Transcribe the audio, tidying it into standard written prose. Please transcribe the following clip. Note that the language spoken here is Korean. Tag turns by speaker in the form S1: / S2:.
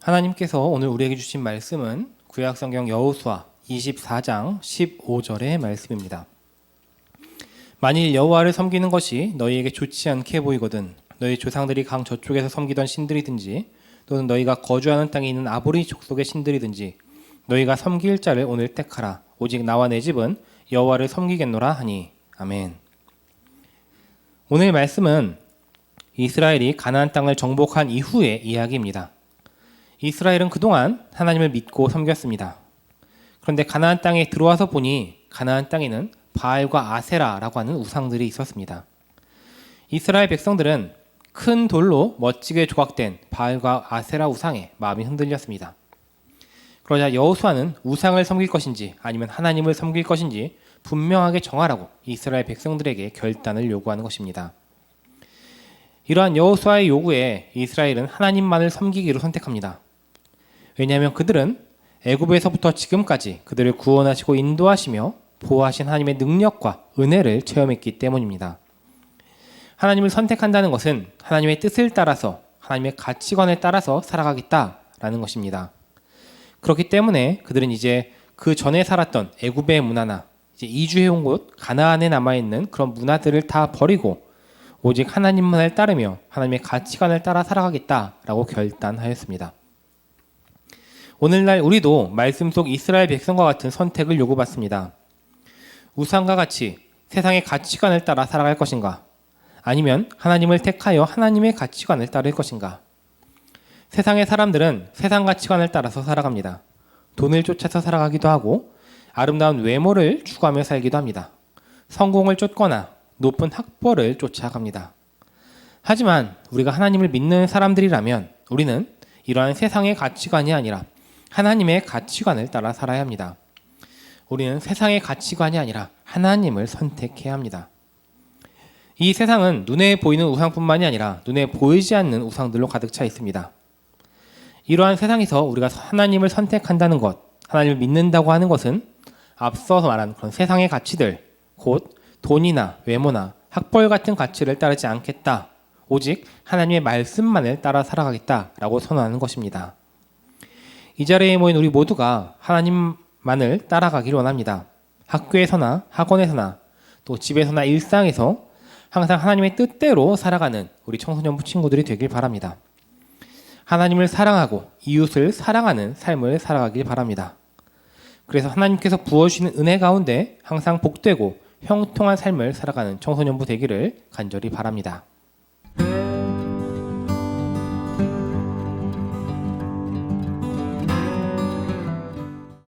S1: 하나님께서 오늘 우리에게 주신 말씀은 구약성경 여호수아 24장 15절의 말씀입니다. 만일 여호와를 섬기는 것이 너희에게 좋지 않게 보이거든 너희 조상들이 강 저쪽에서 섬기던 신들이든지 또는 너희가 거주하는 땅에 있는 아보리 족속의 신들이든지 너희가 섬길 자를 오늘 택하라. 오직 나와 내 집은 여호와를 섬기겠노라 하니. 아멘. 오늘 말씀은 이스라엘이 가나안 땅을 정복한 이후의 이야기입니다. 이스라엘은 그동안 하나님을 믿고 섬겼습니다. 그런데 가나안 땅에 들어와서 보니 가나안 땅에는 바알과 아세라라고 하는 우상들이 있었습니다. 이스라엘 백성들은 큰 돌로 멋지게 조각된 바알과 아세라 우상에 마음이 흔들렸습니다. 그러자 여호수아는 우상을 섬길 것인지 아니면 하나님을 섬길 것인지 분명하게 정하라고 이스라엘 백성들에게 결단을 요구하는 것입니다. 이러한 여호수아의 요구에 이스라엘은 하나님만을 섬기기로 선택합니다. 왜냐하면 그들은 애굽에서부터 지금까지 그들을 구원하시고 인도하시며 보호하신 하나님의 능력과 은혜를 체험했기 때문입니다. 하나님을 선택한다는 것은 하나님의 뜻을 따라서 하나님의 가치관을 따라서 살아가겠다라는 것입니다. 그렇기 때문에 그들은 이제 그 전에 살았던 애굽의 문화나 이제 이주해온 곳 가나안에 남아있는 그런 문화들을 다 버리고 오직 하나님만을 따르며 하나님의 가치관을 따라 살아가겠다라고 결단하였습니다. 오늘날 우리도 말씀 속 이스라엘 백성과 같은 선택을 요구받습니다. 우상과 같이 세상의 가치관을 따라 살아갈 것인가? 아니면 하나님을 택하여 하나님의 가치관을 따를 것인가? 세상의 사람들은 세상 가치관을 따라서 살아갑니다. 돈을 쫓아서 살아가기도 하고 아름다운 외모를 추구하며 살기도 합니다. 성공을 쫓거나 높은 학벌을 쫓아갑니다. 하지만 우리가 하나님을 믿는 사람들이라면 우리는 이러한 세상의 가치관이 아니라 하나님의 가치관을 따라 살아야 합니다. 우리는 세상의 가치관이 아니라 하나님을 선택해야 합니다. 이 세상은 눈에 보이는 우상뿐만이 아니라 눈에 보이지 않는 우상들로 가득 차 있습니다. 이러한 세상에서 우리가 하나님을 선택한다는 것, 하나님을 믿는다고 하는 것은 앞서서 말한 그런 세상의 가치들, 곧 돈이나 외모나 학벌 같은 가치를 따르지 않겠다. 오직 하나님의 말씀만을 따라 살아가겠다라고 선언하는 것입니다. 이 자리에 모인 우리 모두가 하나님만을 따라가기를 원합니다. 학교에서나 학원에서나 또 집에서나 일상에서 항상 하나님의 뜻대로 살아가는 우리 청소년부 친구들이 되길 바랍니다. 하나님을 사랑하고 이웃을 사랑하는 삶을 살아가길 바랍니다. 그래서 하나님께서 부어주시는 은혜 가운데 항상 복되고 형통한 삶을 살아가는 청소년부 되기를 간절히 바랍니다.